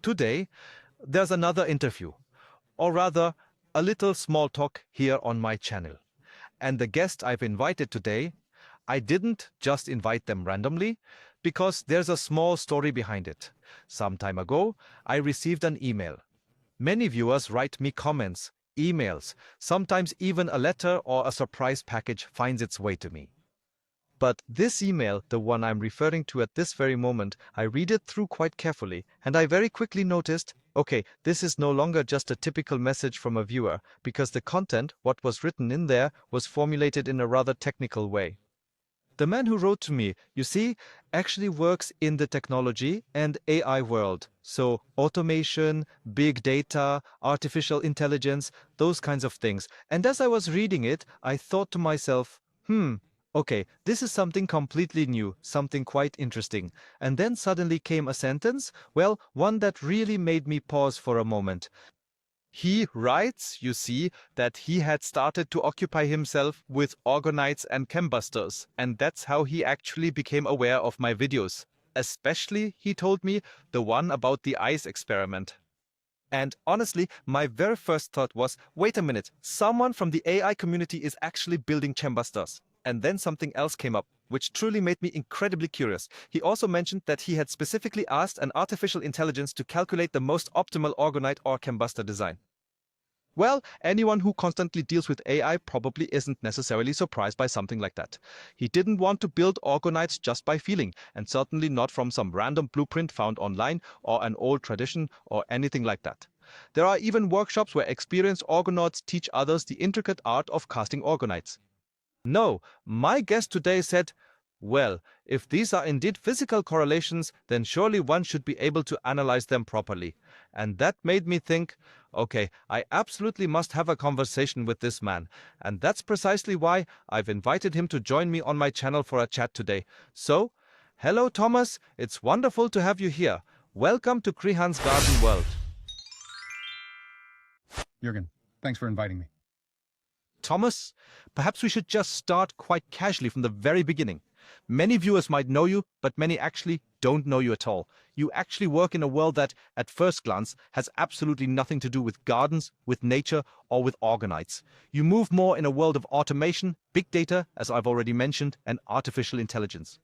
today there's another interview, or rather, a little small talk here on my channel. And the guest I've invited today, I didn't just invite them randomly, because there's a small story behind it. Some time ago, I received an email. Many viewers write me comments, emails, sometimes even a letter or a surprise package finds its way to me. But this email, the one I'm referring to at this very moment, I read it through quite carefully, and I very quickly noticed, okay, this is no longer just a typical message from a viewer, because the content, what was written in there, was formulated in a rather technical way. The man who wrote to me, you see, actually works in the technology and AI world. So automation, big data, artificial intelligence, those kinds of things. And as I was reading it, I thought to myself, okay, this is something completely new, something quite interesting. And then suddenly came a sentence, well, one that really made me pause for a moment. He writes, you see, that he had started to occupy himself with orgonites and chembusters, and that's how he actually became aware of my videos. Especially, he told me, the one about the ice experiment. And honestly, my very first thought was, wait a minute, someone from the AI community is actually building chembusters. And then something else came up, which truly made me incredibly curious. He also mentioned that he had specifically asked an artificial intelligence to calculate the most optimal orgonite or chembuster design. Well, anyone who constantly deals with AI probably isn't necessarily surprised by something like that. He didn't want to build orgonites just by feeling, and certainly not from some random blueprint found online or an old tradition or anything like that. There are even workshops where experienced orgonauts teach others the intricate art of casting orgonites. No, my guest today said, well, if these are indeed physical correlations, then surely one should be able to analyze them properly. And that made me think, okay, I absolutely must have a conversation with this man. And that's precisely why I've invited him to join me on my channel for a chat today. So, hello Thomas, it's wonderful to have you here. Welcome to Krihan's Garden World. Jürgen, thanks for inviting me. Thomas, perhaps we should just start quite casually from the very beginning. Many viewers might know you, but many actually don't know you at all. You actually work in a world that, at first glance, has absolutely nothing to do with gardens, with nature, or with orgonites. You move more in a world of automation, big data, as I've already mentioned, and artificial intelligence.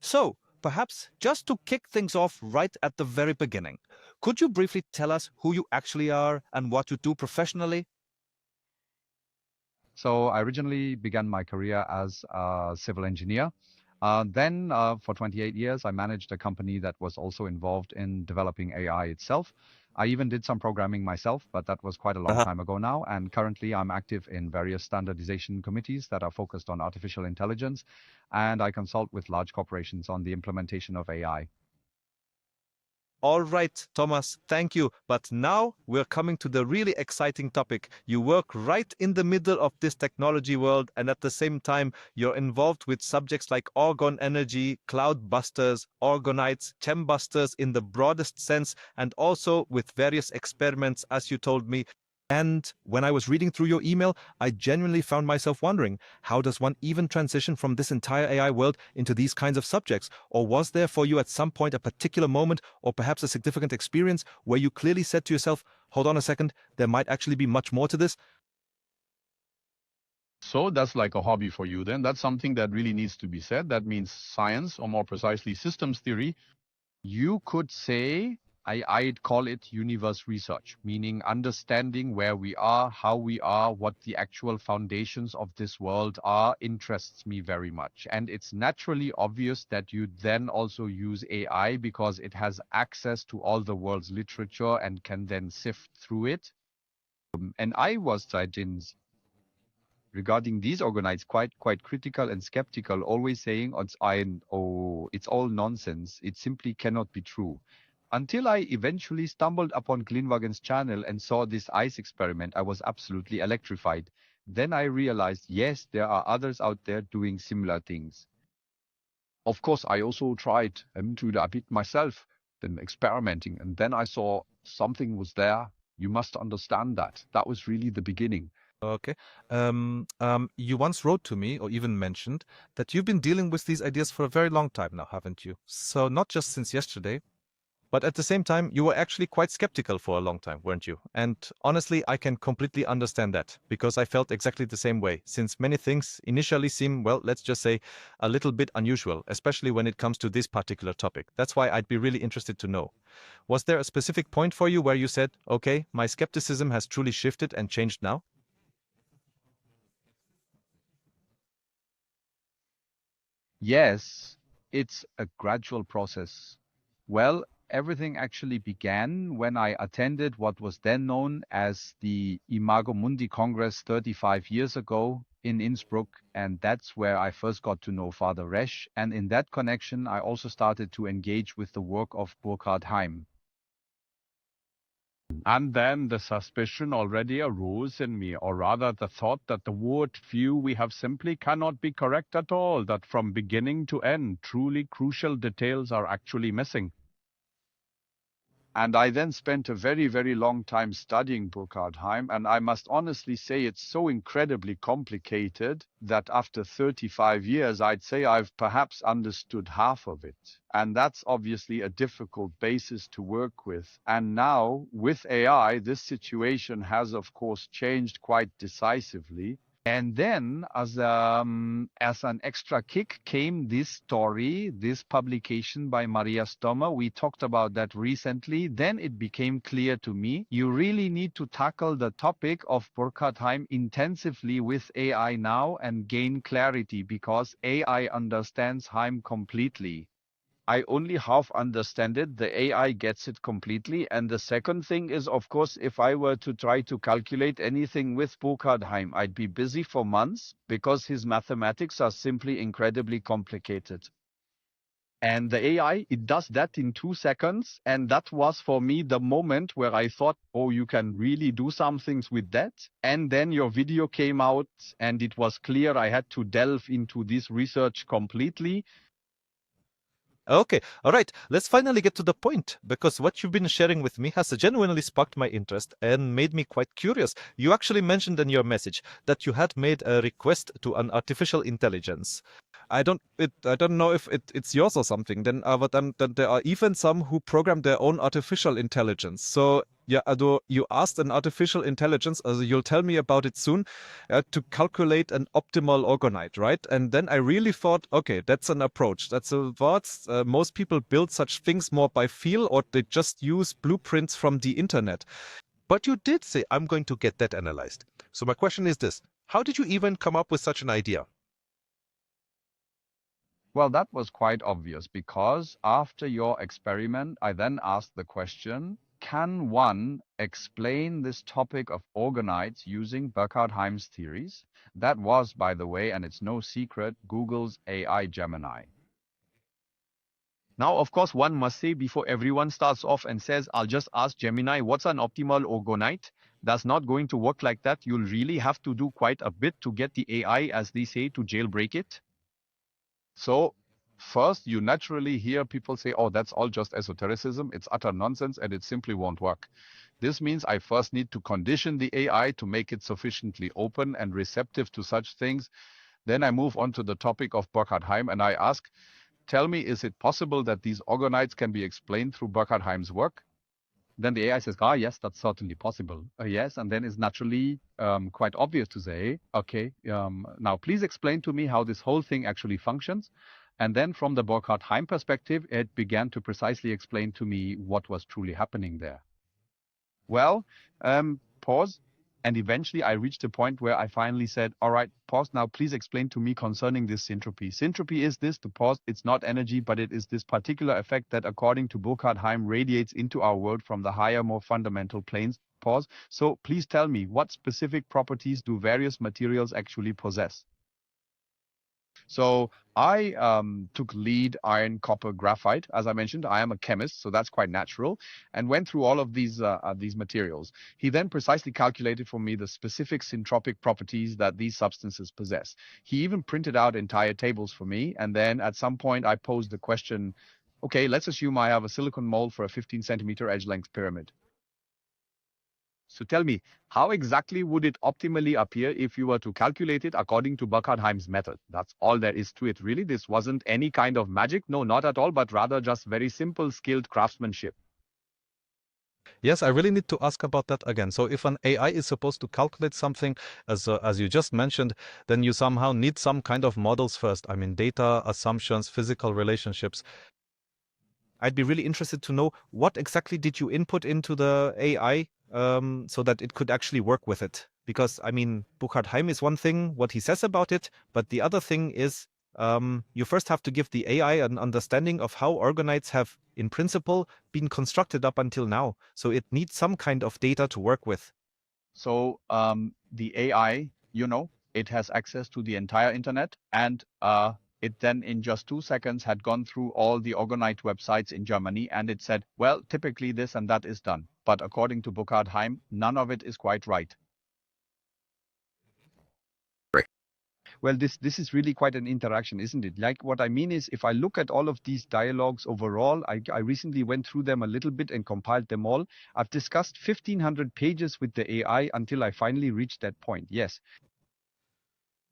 So, perhaps just to kick things off right at the very beginning, could you briefly tell us who you actually are and what you do professionally? So I originally began my career as a civil engineer. Then for 28 years, I managed a company that was also involved in developing AI itself. I even did some programming myself, but that was quite a long time ago now. And currently I'm active in various standardization committees that are focused on artificial intelligence. And I consult with large corporations on the implementation of AI. All right, Thomas, thank you. But now we're coming to the really exciting topic. You work right in the middle of this technology world, and at the same time, you're involved with subjects like orgon energy, cloud busters, orgonites, chembusters in the broadest sense, and also with various experiments, as you told me. And when I was reading through your email, I genuinely found myself wondering, how does one even transition from this entire AI world into these kinds of subjects? Or was there for you at some point a particular moment or perhaps a significant experience where you clearly said to yourself, hold on a second, there might actually be much more to this? So that's like a hobby for you then. That's something that really needs to be said. That means science, or more precisely systems theory. You could say, I'd call it universe research, meaning understanding where we are, how we are, what the actual foundations of this world are, interests me very much. And it's naturally obvious that you then also use AI because it has access to all the world's literature and can then sift through it. And I was regarding these orgonites quite critical and skeptical, always saying it's all nonsense. It simply cannot be true. Until I eventually stumbled upon Glinwagen's channel and saw this ice experiment, I was absolutely electrified. Then I realized, yes, there are others out there doing similar things. Of course, I also tried to a bit myself, then experimenting, and then I saw something was there. You must understand that. That was really the beginning. Okay. You once wrote to me, or even mentioned, that you've been dealing with these ideas for a very long time now, haven't you? So not just since yesterday. But at the same time, you were actually quite skeptical for a long time, weren't you? And honestly, I can completely understand that, because I felt exactly the same way, since many things initially seem, well, let's just say, a little bit unusual, especially when it comes to this particular topic. That's why I'd be really interested to know. Was there a specific point for you where you said, okay, my skepticism has truly shifted and changed now? Yes, it's a gradual process. Well, everything actually began when I attended what was then known as the Imago Mundi Congress 35 years ago in Innsbruck, and that's where I first got to know Father Resch. And in that connection, I also started to engage with the work of Burkhard Heim. And then the suspicion already arose in me, or rather the thought that the word view we have simply cannot be correct at all, that from beginning to end, truly crucial details are actually missing. And I then spent a very, very long time studying Burkhard Heim, and I must honestly say it's so incredibly complicated that after 35 years, I'd say I've perhaps understood half of it. And that's obviously a difficult basis to work with. And now, with AI, this situation has, of course, changed quite decisively. And then, as an extra kick, came this story, this publication by Maria Stommer. We talked about that recently. Then it became clear to me you really need to tackle the topic of Burkhard Heim intensively with AI now and gain clarity, because AI understands Heim completely. I only half understand it. The AI gets it completely. And the second thing is, of course, if I were to try to calculate anything with Burkhard Heim, I'd be busy for months because his mathematics are simply incredibly complicated. And the AI, it does that in 2 seconds. And that was for me the moment where I thought, oh, you can really do some things with that. And then your video came out and it was clear I had to delve into this research completely. Okay, all right, let's finally get to the point, because what you've been sharing with me has genuinely sparked my interest and made me quite curious. You actually mentioned in your message that you had made a request to an artificial intelligence. I don't know if it's yours or something. Then, then there are even some who program their own artificial intelligence. So yeah, you asked an artificial intelligence, as you'll tell me about it soon, to calculate an optimal orgonite, right? And then I really thought, okay, that's an approach. That's a what most people build such things more by feel, or they just use blueprints from the internet. But you did say, I'm going to get that analyzed. So my question is this: how did you even come up with such an idea? Well, that was quite obvious, because after your experiment, I then asked the question, can one explain this topic of orgonites using Burkhard Heim's theories? That was, by the way, and it's no secret, Google's AI Gemini. Now, of course, one must say before everyone starts off and says, I'll just ask Gemini, what's an optimal orgonite? That's not going to work like that. You'll really have to do quite a bit to get the AI, as they say, to jailbreak it. So, first, you naturally hear people say, oh, that's all just esotericism, it's utter nonsense, and it simply won't work. This means I first need to condition the AI to make it sufficiently open and receptive to such things. Then I move on to the topic of Burkhard Heim, and I ask, tell me, is it possible that these orgonites can be explained through Burkhard Heim's work? Then the AI says, yes, that's certainly possible. Yes, and then it's naturally quite obvious to say, okay, now please explain to me how this whole thing actually functions. And then from the Burkhard Heim perspective, it began to precisely explain to me what was truly happening there. Well, pause. And eventually I reached a point where I finally said, all right, pause now, please explain to me concerning this syntropy. Syntropy is this, to pause, it's not energy, but it is this particular effect that, according to Burkhard Heim, radiates into our world from the higher, more fundamental planes. Pause. So please tell me, what specific properties do various materials actually possess? So I took lead, iron, copper, graphite. As I mentioned, I am a chemist, so that's quite natural, and went through all of these materials. He then precisely calculated for me the specific syntropic properties that these substances possess. He even printed out entire tables for me, and then at some point I posed the question, okay, let's assume I have a silicon mold for a 15 centimeter edge length pyramid. So tell me, how exactly would it optimally appear if you were to calculate it according to Burkhard Heim's method? That's all there is to it, really. This wasn't any kind of magic. No, not at all, but rather just very simple, skilled craftsmanship. Yes, I really need to ask about that again. So if an AI is supposed to calculate something, as you just mentioned, then you somehow need some kind of models first. I mean, data, assumptions, physical relationships. I'd be really interested to know what exactly did you input into the AI so that it could actually work with it? Because, I mean, Burkhard Heim is one thing, what he says about it, but the other thing is you first have to give the AI an understanding of how orgonites have, in principle, been constructed up until now. So it needs some kind of data to work with. So the AI, it has access to the entire internet, and it then in just 2 seconds had gone through all the Orgonite websites in Germany, and it said, well, typically this and that is done. But according to Burkhard Heim, none of it is quite right. Well, this is really quite an interaction, isn't it? Like, what I mean is, if I look at all of these dialogues overall, I recently went through them a little bit and compiled them all. I've discussed 1,500 pages with the AI until I finally reached that point. Yes.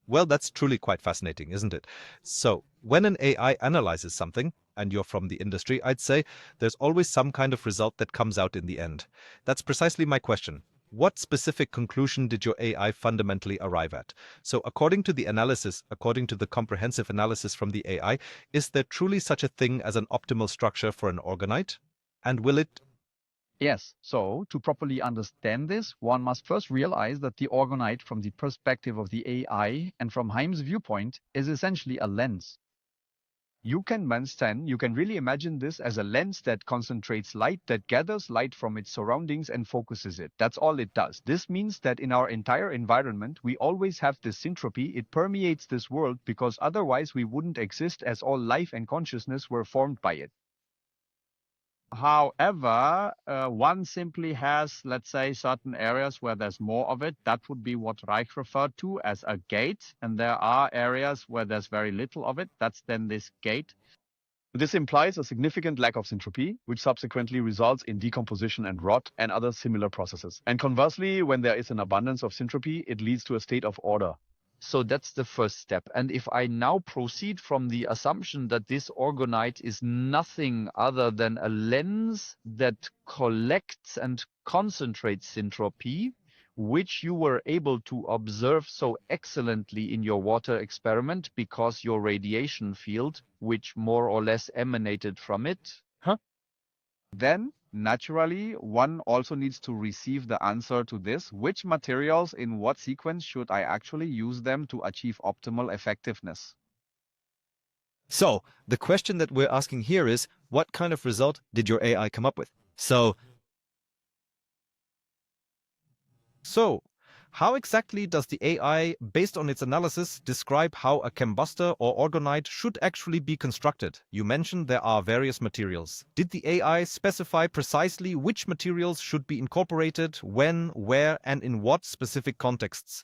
Well, that's truly quite fascinating, isn't it? So, when an AI analyzes something, and you're from the industry, I'd say there's always some kind of result that comes out in the end. That's precisely my question. What specific conclusion did your AI fundamentally arrive at? So, according to the analysis, according to the comprehensive analysis from the AI, is there truly such a thing as an optimal structure for an orgonite? And will it Yes, so to properly understand this, one must first realize that the orgonite from the perspective of the AI and from Heim's viewpoint is essentially a lens. You can really imagine this as a lens that concentrates light, that gathers light from its surroundings and focuses it. That's all it does. This means that in our entire environment, we always have this syntropy. It permeates this world because otherwise we wouldn't exist, as all life and consciousness were formed by it. However, one simply has, let's say, certain areas where there's more of it. That would be what Reich referred to as a gate. And there are areas where there's very little of it. That's then this gate. This implies a significant lack of syntropy, which subsequently results in decomposition and rot and other similar processes. And conversely, when there is an abundance of syntropy, it leads to a state of order. So that's the first step. And if I now proceed from the assumption that this orgonite is nothing other than a lens that collects and concentrates syntropy, which you were able to observe so excellently in your water experiment because your radiation field, which more or less emanated from it, Then, naturally, one also needs to receive the answer to this: which materials in what sequence should I actually use them to achieve optimal effectiveness? So, the question that we're asking here is, what kind of result did your AI come up with? So, how exactly does the AI, based on its analysis, describe how a combustor or orgonite should actually be constructed? You mentioned there are various materials. Did the AI specify precisely which materials should be incorporated, when, where, and in what specific contexts?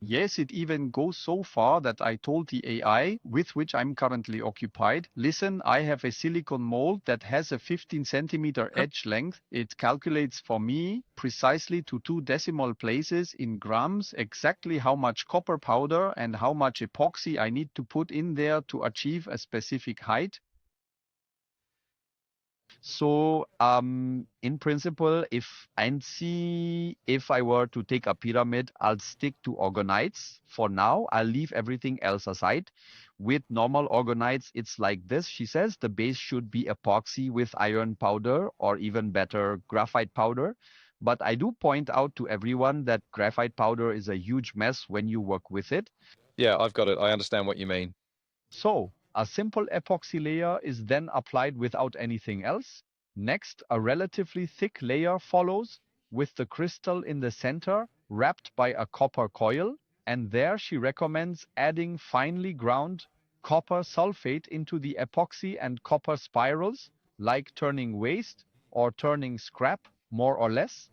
Yes, it even goes so far that I told the AI, with which I'm currently occupied, listen, I have a silicon mold that has a 15 centimeter edge length. It calculates for me precisely to 2 decimal places in grams exactly how much copper powder and how much epoxy I need to put in there to achieve a specific height. So, in principle, if I were to take a pyramid, I'll stick to orgonites for now. I'll leave everything else aside. With normal orgonites, it's like this. She says the base should be epoxy with iron powder, or even better, graphite powder. But I do point out to everyone that graphite powder is a huge mess when you work with it. Yeah, I've got it. I understand what you mean. So a simple epoxy layer is then applied without anything else. Next, a relatively thick layer follows with the crystal in the center wrapped by a copper coil. And there she recommends adding finely ground copper sulfate into the epoxy and copper spirals, like turning waste or turning scrap, more or less.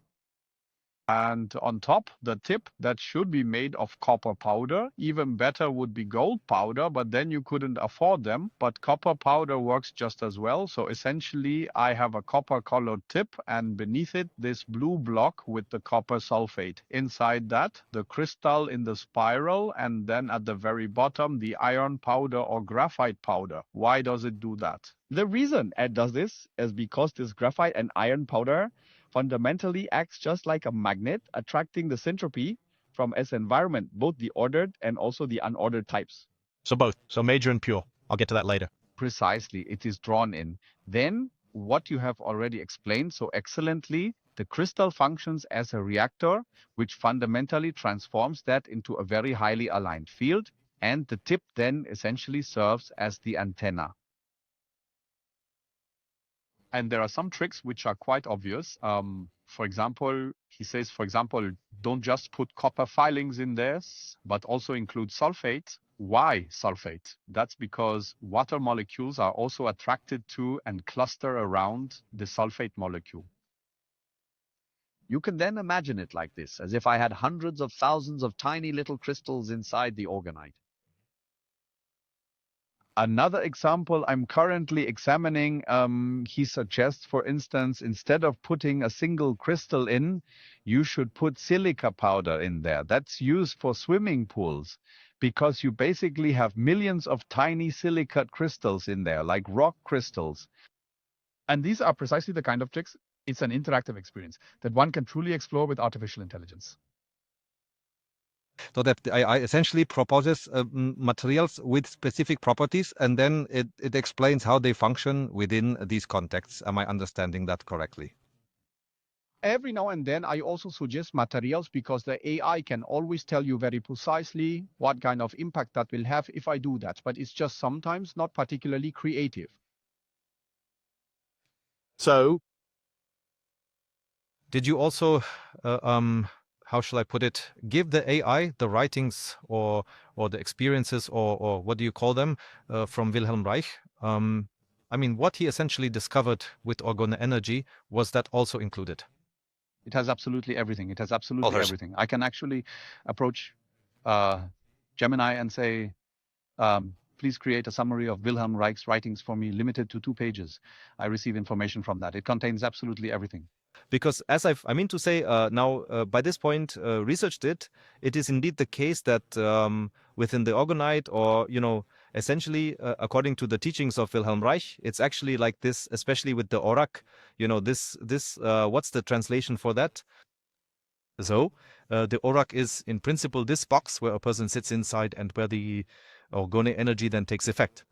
And on top, the tip that should be made of copper powder. Even better would be gold powder, but then you couldn't afford them. But copper powder works just as well. So essentially, I have a copper colored tip and beneath it, this blue block with the copper sulfate. Inside that, the crystal in the spiral, and then at the very bottom, the iron powder or graphite powder. Why does it do that? The reason it does this is because this graphite and iron powder fundamentally acts just like a magnet, attracting the syntropy from its environment, both the ordered and also the unordered types. So both. So major and pure. I'll get to that later. Precisely, it is drawn in. Then what you have already explained so excellently, the crystal functions as a reactor, which fundamentally transforms that into a very highly aligned field, and the tip then essentially serves as the antenna. And there are some tricks which are quite obvious. For example, he says, don't just put copper filings in there, but also include sulfate. Why sulfate? That's because water molecules are also attracted to and cluster around the sulfate molecule. You can then imagine it like this, as if I had hundreds of thousands of tiny little crystals inside the orgonite. Another example I'm currently examining, he suggests, for instance, instead of putting a single crystal in, you should put silica powder in there. That's used for swimming pools because you basically have millions of tiny silicate crystals in there, like rock crystals. And these are precisely the kind of tricks. It's an interactive experience that one can truly explore with artificial intelligence. So that I essentially proposes materials with specific properties, and then it explains how they function within these contexts. Am I understanding that correctly? Every now and then, I also suggest materials because the AI can always tell you very precisely what kind of impact that will have if I do that. But it's just sometimes not particularly creative. So, did you also how shall I put it, give the AI the writings or the experiences or what do you call them from Wilhelm Reich? I mean, what he essentially discovered with Orgonenergy, was that also included? It has absolutely everything. It has absolutely everything. I can actually approach Gemini and say, please create a summary of Wilhelm Reich's writings for me, limited to 2 pages. I receive information from that. It contains absolutely everything. Because as I mean to say, now by this point, researched it is indeed the case that within the Orgonite, or, you know, essentially, according to the teachings of Wilhelm Reich, it's actually like this, especially with the Orak, you know, this what's the translation for that? So the Orak is in principle this box where a person sits inside and where the Orgone energy then takes effect.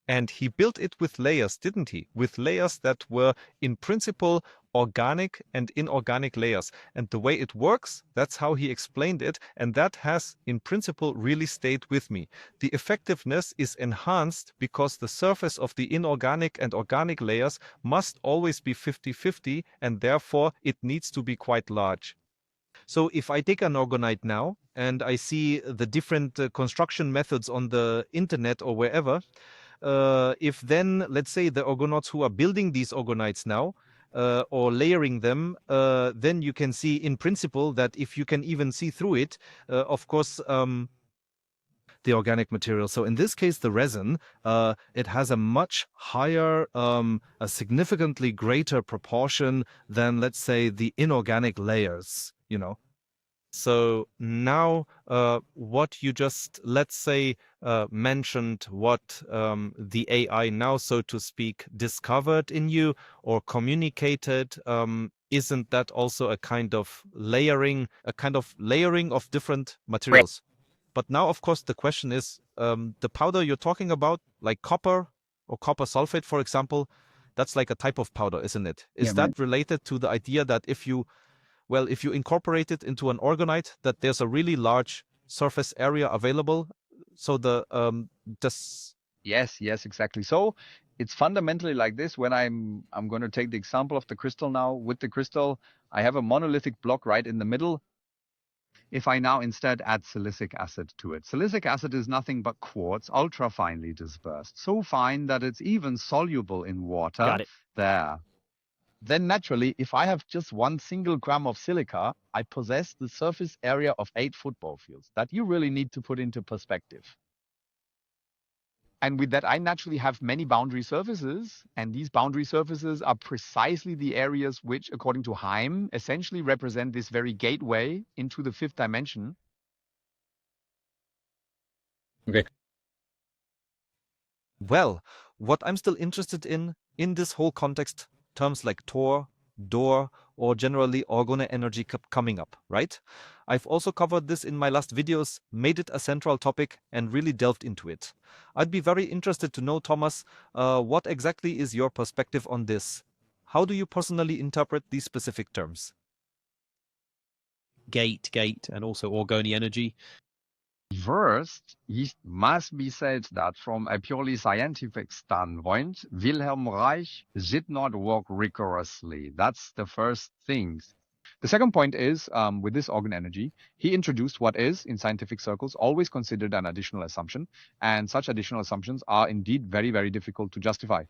And he built it with layers, didn't he? With layers that were in principle organic and inorganic layers. And the way it works, that's how he explained it. And that has in principle really stayed with me. The effectiveness is enhanced because the surface of the inorganic and organic layers must always be 50-50, and therefore it needs to be quite large. So if I take an orgonite now and I see the different construction methods on the internet or wherever, if then, let's say, the Orgonauts who are building these Orgonites now, or layering them, then you can see in principle that if you can even see through it, of course, the organic material. So in this case, the resin, it has a much higher, a significantly greater proportion than, let's say, the inorganic layers, you know. So now what you just, let's say, mentioned, what the AI now, so to speak, discovered in you or communicated, isn't that also a kind of layering of different materials? But now, of course, the question is, the powder you're talking about, like copper or copper sulfate, for example, that's like a type of powder, isn't it? Is that related to the idea that if you incorporate it into an orgonite, that there's a really large surface area available? So the Yes, exactly. So it's fundamentally like this. When I'm going to take the example of the crystal now. With the crystal, I have a monolithic block right in the middle. If I now instead add silicic acid to it, silicic acid is nothing but quartz, ultra finely dispersed, so fine that it's even soluble in water. Got it. There. then naturally, if I have just 1 single gram of silica, I possess the surface area of 8 football fields that you really need to put into perspective. And with that, I naturally have many boundary surfaces, and these boundary surfaces are precisely the areas which, according to Heim, essentially represent this very gateway into the 5th dimension. Okay. Well, what I'm still interested in this whole context, terms like Tor, door, or generally Orgone energy kept coming up, right? I've also covered this in my last videos, made it a central topic, and really delved into it. I'd be very interested to know, Thomas, what exactly is your perspective on this? How do you personally interpret these specific terms? Gate, and also Orgoni energy. First, it must be said that from a purely scientific standpoint, Wilhelm Reich did not work rigorously. That's the first thing. The second point is, with this organ energy, he introduced what is, in scientific circles, always considered an additional assumption, and such additional assumptions are indeed very, very difficult to justify.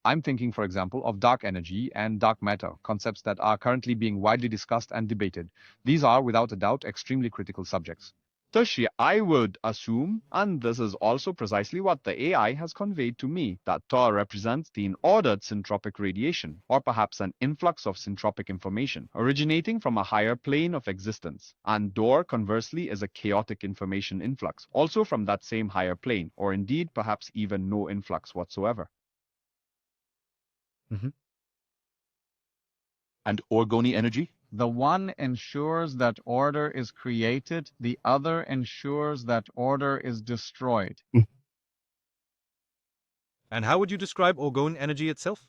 I'm thinking, for example, of dark energy and dark matter, concepts that are currently being widely discussed and debated. These are, without a doubt, extremely critical subjects. Thusly, I would assume, and this is also precisely what the AI has conveyed to me, that Tor represents the unordered syntropic radiation, or perhaps an influx of syntropic information, originating from a higher plane of existence. And Door, conversely, is a chaotic information influx, also from that same higher plane, or indeed perhaps even no influx whatsoever. And Orgoni energy? The one ensures that order is created, the other ensures that order is destroyed. And how would you describe Orgone energy itself?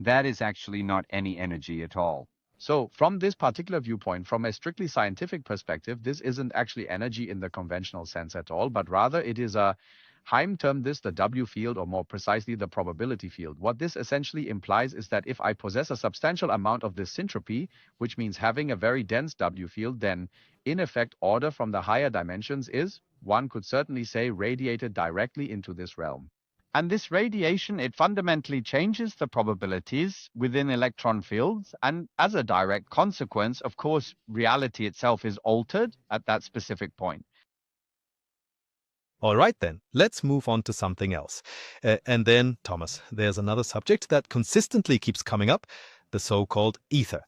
That is actually not any energy at all. So from this particular viewpoint, from a strictly scientific perspective, this isn't actually energy in the conventional sense at all, but rather it is a Heim termed this the W field, or more precisely the probability field. What this essentially implies is that if I possess a substantial amount of this syntropy, which means having a very dense W field, then in effect order from the higher dimensions is, one could certainly say, radiated directly into this realm. And this radiation, it fundamentally changes the probabilities within electron fields. And as a direct consequence, of course, reality itself is altered at that specific point. All right then, let's move on to something else. And then, Thomas, there's another subject that consistently keeps coming up, the so-called ether.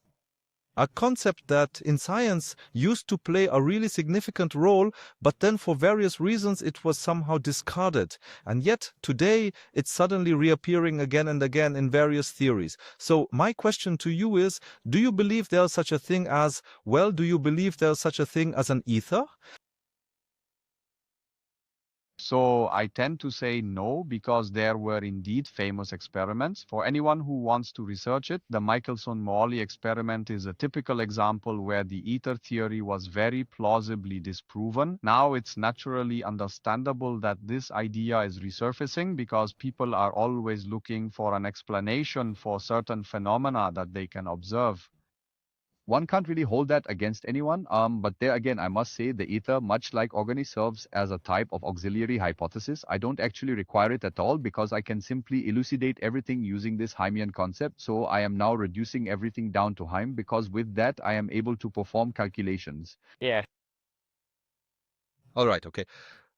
A concept that in science used to play a really significant role, but then for various reasons it was somehow discarded. And yet today it's suddenly reappearing again and again in various theories. So my question to you is, do you believe there's such a thing as, well, do you believe there's such a thing as an ether? So I tend to say no, because there were indeed famous experiments. For anyone who wants to research it, the Michelson-Morley experiment is a typical example where the ether theory was very plausibly disproven. Now it's naturally understandable that this idea is resurfacing because people are always looking for an explanation for certain phenomena that they can observe. One can't really hold that against anyone, but there again, I must say the ether, much like Orgone, serves as a type of auxiliary hypothesis. I don't actually require it at all because I can simply elucidate everything using this Heimian concept. So I am now reducing everything down to Heim, because with that I am able to perform calculations. Yeah. All right, okay.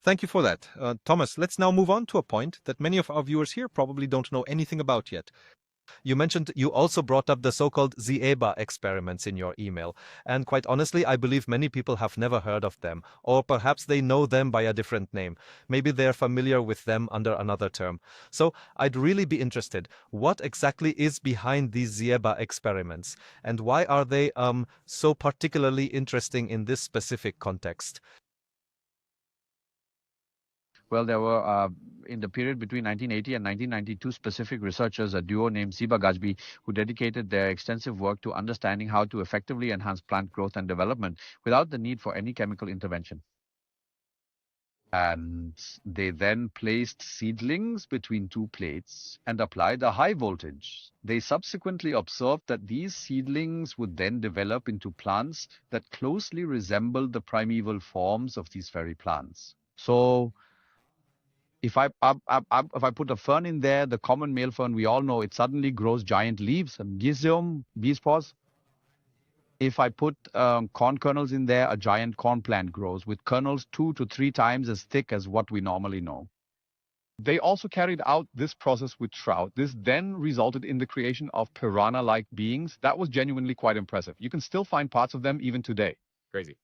Thank you for that. Thomas, let's now move on to a point that many of our viewers here probably don't know anything about yet. You mentioned you also brought up the so-called Zieba experiments in your email. And quite honestly, I believe many people have never heard of them, or perhaps they know them by a different name. Maybe they're familiar with them under another term. So I'd really be interested, what exactly is behind these Zieba experiments? And why are they so particularly interesting in this specific context? Well, there were, in the period between 1980 and 1992, specific researchers, a duo named Siba Gajbi, who dedicated their extensive work to understanding how to effectively enhance plant growth and development without the need for any chemical intervention. And they then placed seedlings between two plates and applied a high voltage. They subsequently observed that these seedlings would then develop into plants that closely resembled the primeval forms of these very plants. So If I put a fern in there, the common male fern, we all know it suddenly grows giant leaves and gizium, bee spores. If I put corn kernels in there, a giant corn plant grows with kernels 2 to 3 times as thick as what we normally know. They also carried out this process with trout. This then resulted in the creation of piranha-like beings. That was genuinely quite impressive. You can still find parts of them even today. Crazy.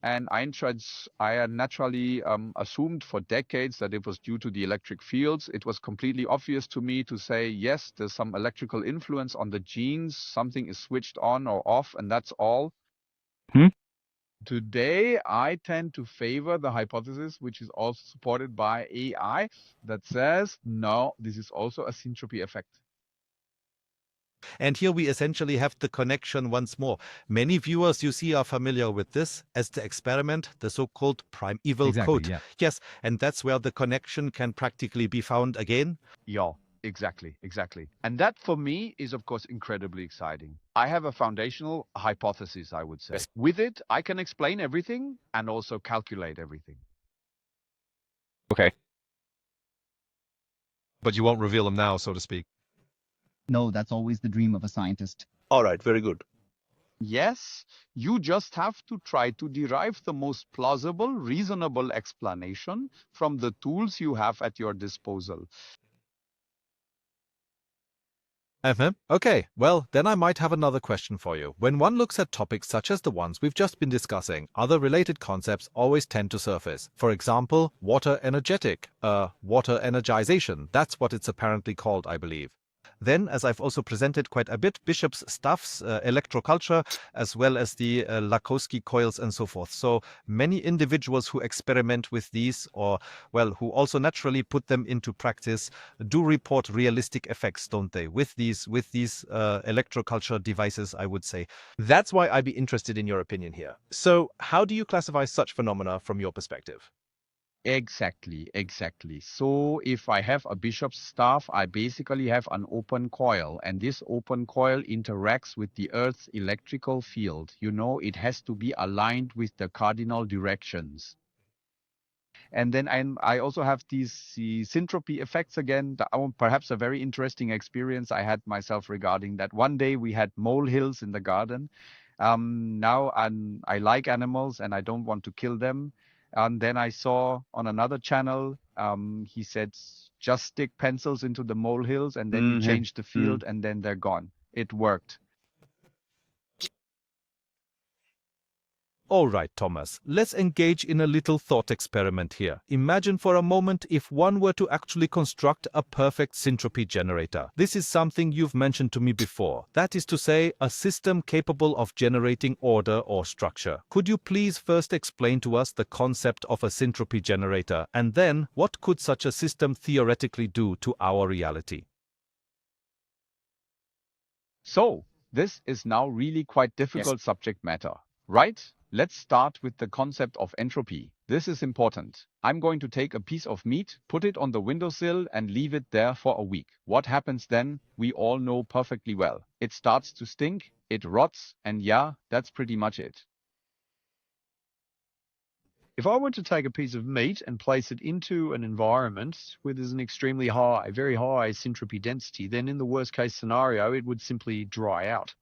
And I had naturally assumed for decades that it was due to the electric fields. It was completely obvious to me to say, yes, there's some electrical influence on the genes. Something is switched on or off, and that's all. Today, I tend to favor the hypothesis, which is also supported by AI, that says, no, this is also a syntropy effect. And here we essentially have the connection once more. Many viewers you see are familiar with this as the experiment, the so-called primeval Exactly, code. yeah. Yes, and that's where the connection can practically be found again. Yeah, exactly. And that for me is, of course, incredibly exciting. I have a foundational hypothesis, I would say. Yes. With it, I can explain everything and also calculate everything. Okay. But you won't reveal them now, so to speak. No, that's always the dream of a scientist. All right, very good. Yes, you just have to try to derive the most plausible, reasonable explanation from the tools you have at your disposal. Okay, well, then I might have another question for you. When one looks at topics such as the ones we've just been discussing, other related concepts always tend to surface. For example, water energization. That's what it's apparently called, I believe. Then, as I've also presented quite a bit, Bishop's stuffs, electroculture, as well as the Lakowski coils and so forth. So many individuals who experiment with these, or, well, who also naturally put them into practice, do report realistic effects, don't they, with these electroculture devices, I would say. That's why I'd be interested in your opinion here. So, how do you classify such phenomena from your perspective? Exactly. So if I have a bishop's staff, I basically have an open coil, and this open coil interacts with the Earth's electrical field. You know, it has to be aligned with the cardinal directions. And then I also have the syntropy effects again. Perhaps a very interesting experience I had myself regarding that. One day we had molehills in the garden. Now I like animals and I don't want to kill them. And then I saw on another channel, he said, just stick pencils into the molehills and then you change the field and then they're gone. It worked. All right, Thomas, let's engage in a little thought experiment here. Imagine for a moment if one were to actually construct a perfect syntropy generator. This is something you've mentioned to me before. That is to say, a system capable of generating order or structure. Could you please first explain to us the concept of a syntropy generator, and then what could such a system theoretically do to our reality? So this is now really quite difficult subject matter, right? Let's start with the concept of entropy. This is important. I'm going to take a piece of meat, put it on the windowsill and leave it there for a week. What happens then? We all know perfectly well. It starts to stink, it rots, and yeah, that's pretty much it. If I were to take a piece of meat and place it into an environment where there's an extremely high, very high syntropy density, then in the worst case scenario, it would simply dry out.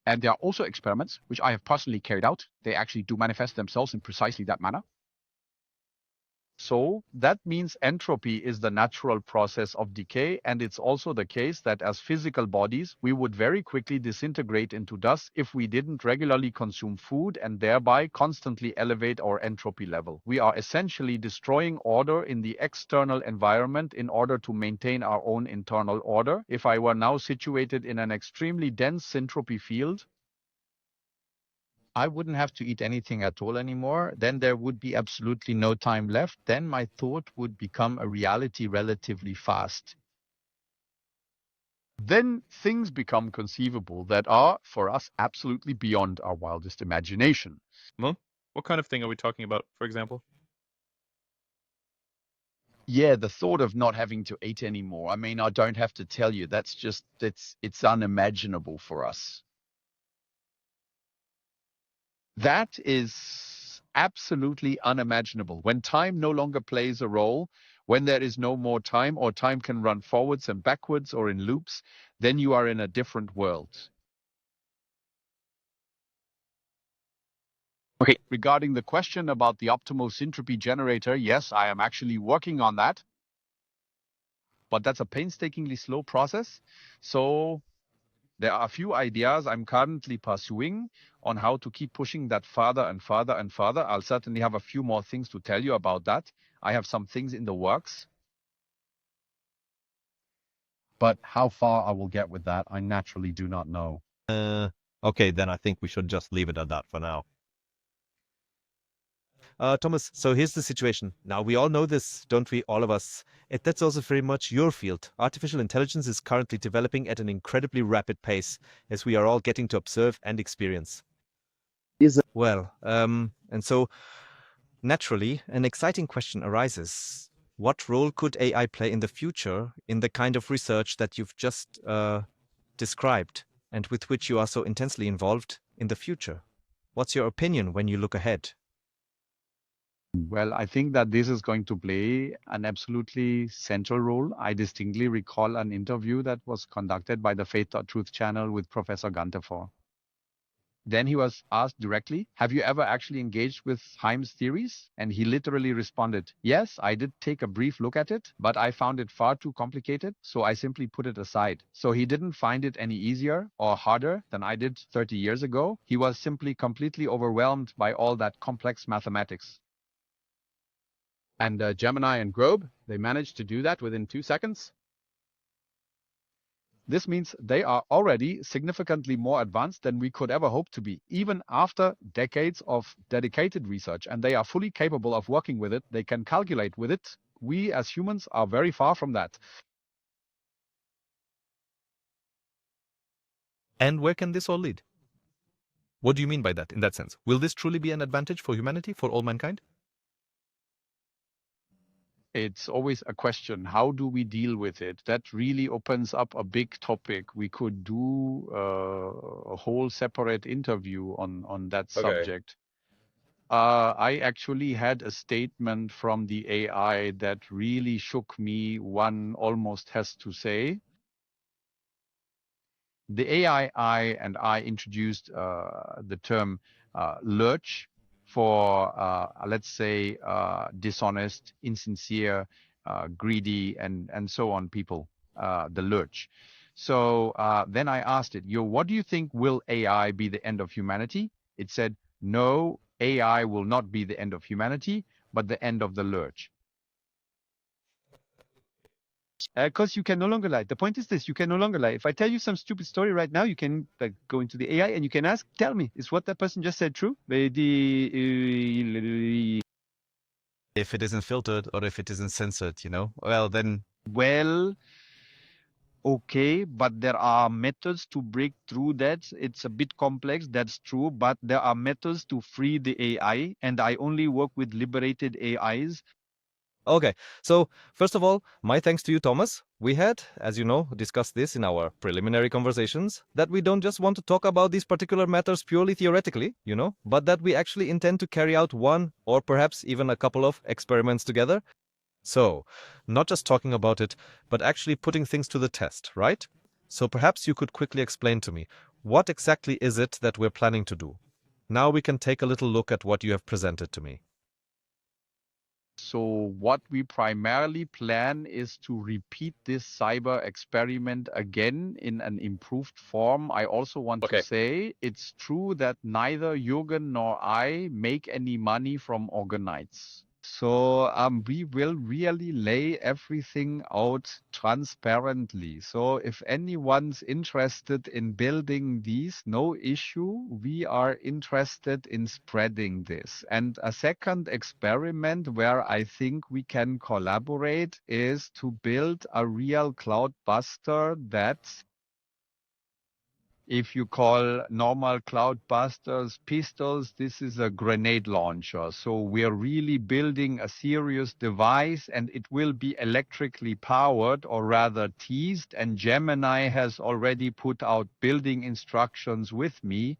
And there are also experiments which I have personally carried out. They actually do manifest themselves in precisely that manner. So that means entropy is the natural process of decay, and it's also the case that as physical bodies, we would very quickly disintegrate into dust if we didn't regularly consume food and thereby constantly elevate our entropy level. We are essentially destroying order in the external environment in order to maintain our own internal order. If I were now situated in an extremely dense syntropy field, I wouldn't have to eat anything at all anymore. Then there would be absolutely no time left. Then my thought would become a reality relatively fast. Then things become conceivable that are, for us, absolutely beyond our wildest imagination. Well, what kind of thing are we talking about, for example? Yeah, the thought of not having to eat anymore. I mean, I don't have to tell you, it's unimaginable for us. That is absolutely unimaginable. When time no longer plays a role, when there is no more time, or time can run forwards and backwards or in loops, then you are in a different world. Okay. Regarding the question about the optimal syntropy generator, yes, I am actually working on that. But that's a painstakingly slow process. So there are a few ideas I'm currently pursuing on how to keep pushing that further and further and further. I'll certainly have a few more things to tell you about that. I have some things in the works. But how far I will get with that, I naturally do not know. Okay, then I think we should just leave it at that for now. Thomas, so here's the situation. Now, we all know this, don't we, all of us? That's also very much your field. Artificial intelligence is currently developing at an incredibly rapid pace, as we are all getting to observe and experience. Well, and so, naturally, an exciting question arises. What role could AI play in the future in the kind of research that you've just described, and with which you are so intensely involved in the future? What's your opinion when you look ahead? Well, I think that this is going to play an absolutely central role. I distinctly recall an interview that was conducted by the Faith.Truth channel with Professor Gantefor. Then he was asked directly, have you ever actually engaged with Heim's theories? And he literally responded, yes, I did take a brief look at it, but I found it far too complicated, so I simply put it aside. So he didn't find it any easier or harder than I did 30 years ago. He was simply completely overwhelmed by all that complex mathematics. And Gemini and Grobe, they managed to do that within 2 seconds. This means they are already significantly more advanced than we could ever hope to be, even after decades of dedicated research. And they are fully capable of working with it. They can calculate with it. We as humans are very far from that. And where can this all lead? What do you mean by that, in that sense? Will this truly be an advantage for humanity, for all mankind? It's always a question, how do we deal with it? That really opens up a big topic. We could do a whole separate interview on that subject. I actually had a statement from the AI that really shook me, one almost has to say. The AI and I introduced the term lurch for, let's say, dishonest, insincere, greedy, and so on people, the lurch. So then I asked it, what do you think, will AI be the end of humanity? It said, no, AI will not be the end of humanity, but the end of the lurch. Because you can no longer lie. The point is this, you can no longer lie. If I tell you some stupid story right now, you can go into the AI and you can ask, tell me, is what that person just said true? If it isn't filtered or if it isn't censored, well, then... Well, okay, but there are methods to break through that. It's a bit complex, that's true, but there are methods to free the AI, and I only work with liberated AIs. Okay, so first of all, my thanks to you, Thomas. We had, as you know, discussed this in our preliminary conversations, that we don't just want to talk about these particular matters purely theoretically, but that we actually intend to carry out one or perhaps even a couple of experiments together. So, not just talking about it, but actually putting things to the test, right? So perhaps you could quickly explain to me, what exactly is it that we're planning to do? Now we can take a little look at what you have presented to me. So what we primarily plan is to repeat this cyber experiment again in an improved form. I also want to say it's true that neither Jürgen nor I make any money from Orgonites. So we will really lay everything out transparently. So if anyone's interested in building these, no issue. We are interested in spreading this. And a second experiment where I think we can collaborate is to build a real cloud buster that, if you call normal cloud busters pistols, this is a grenade launcher. So we're really building a serious device, and it will be electrically powered, or rather teased. And Gemini has already put out building instructions with me.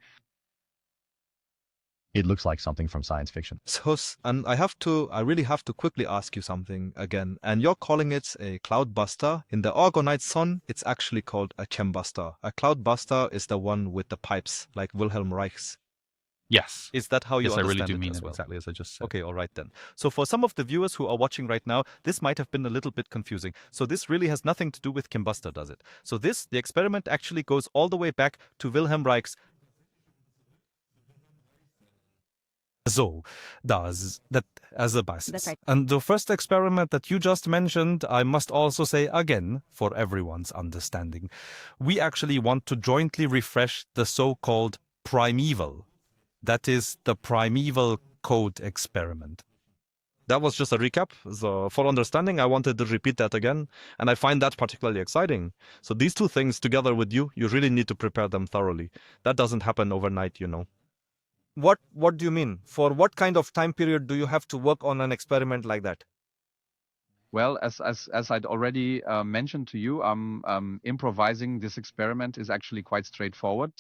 It looks like something from science fiction. So, and I really have to quickly ask you something again. And you're calling it a cloudbuster. In the Orgonite Son, it's actually called a chembuster. A cloudbuster is the one with the pipes, like Wilhelm Reich's. Yes. Is that how you Yes, I understand really do it mean as it well? exactly as I just said. Okay, all right then. So for some of the viewers who are watching right now, this might have been a little bit confusing. So this really has nothing to do with chembuster, does it? So the experiment actually goes all the way back to Wilhelm Reich's. So, does that as a basis. That's right. And the first experiment that you just mentioned, I must also say again, for everyone's understanding, we actually want to jointly refresh the so-called primeval. That is the primeval code experiment. That was just a recap. So for understanding, I wanted to repeat that again, and I find that particularly exciting. So these two things together with you really need to prepare them thoroughly. That doesn't happen overnight, you know. What do you mean? For what kind of time period do you have to work on an experiment like that? Well, as I'd already mentioned to you, improvising this experiment is actually quite straightforward.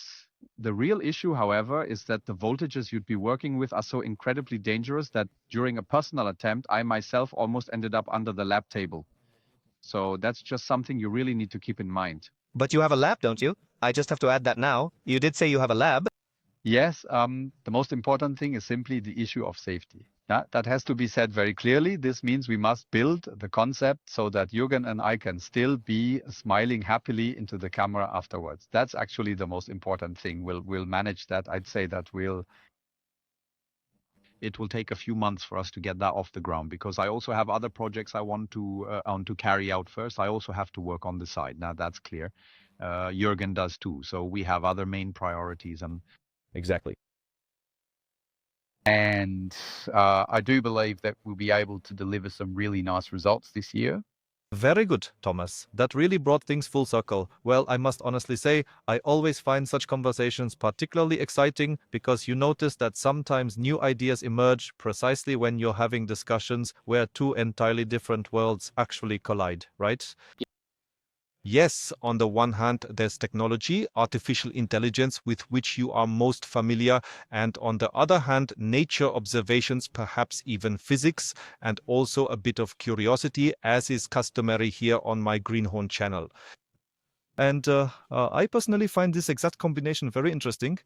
The real issue, however, is that the voltages you'd be working with are so incredibly dangerous that during a personal attempt, I myself almost ended up under the lab table. So that's just something you really need to keep in mind. But you have a lab, don't you? I just have to add that now. You did say you have a lab. Yes, the most important thing is simply the issue of safety. That has to be said very clearly. This means we must build the concept so that Jürgen and I can still be smiling happily into the camera afterwards. That's actually the most important thing. We'll manage that. I'd say that it will take a few months for us to get that off the ground, because I also have other projects I want to carry out first. I also have to work on the side. Now that's clear. Jürgen does too. So we have other main priorities. Exactly. And I do believe that we'll be able to deliver some really nice results this year. Very good, Thomas. That really brought things full circle. Well, I must honestly say, I always find such conversations particularly exciting because you notice that sometimes new ideas emerge precisely when you're having discussions where two entirely different worlds actually collide, right? Yes, on the one hand, there's technology, artificial intelligence, with which you are most familiar, and on the other hand, nature observations, perhaps even physics, and also a bit of curiosity, as is customary here on my Greenhorn channel. And I personally find this exact combination very interesting.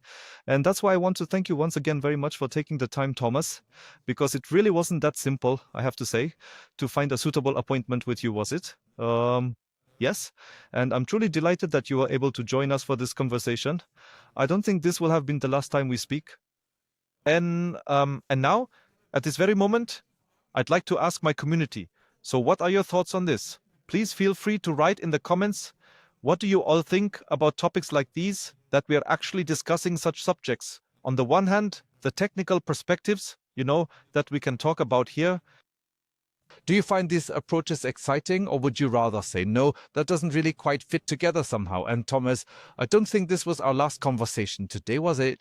And that's why I want to thank you once again very much for taking the time, Thomas, because it really wasn't that simple, I have to say, to find a suitable appointment with you, was it? Yes, and I'm truly delighted that you were able to join us for this conversation. I don't think this will have been the last time we speak. And now, at this very moment, I'd like to ask my community. So what are your thoughts on this? Please feel free to write in the comments. What do you all think about topics like these, that we are actually discussing such subjects? On the one hand, the technical perspectives, that we can talk about here. Do you find these approaches exciting, or would you rather say, no, that doesn't really quite fit together somehow? And Thomas, I don't think this was our last conversation today, was it?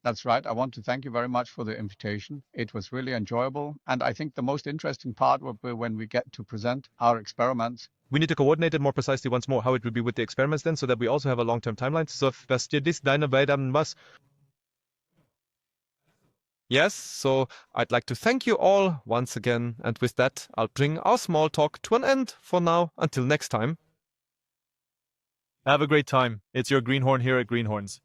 That's right. I want to thank you very much for the invitation. It was really enjoyable. And I think the most interesting part will be when we get to present our experiments. We need to coordinate it more precisely once more, how it will be with the experiments then, so that we also have a long-term timeline. So, was dir dies deine beiden was? Yes, so I'd like to thank you all once again, and with that, I'll bring our small talk to an end for now. Until next time. Have a great time. It's your Greenhorn here at Greenhorns.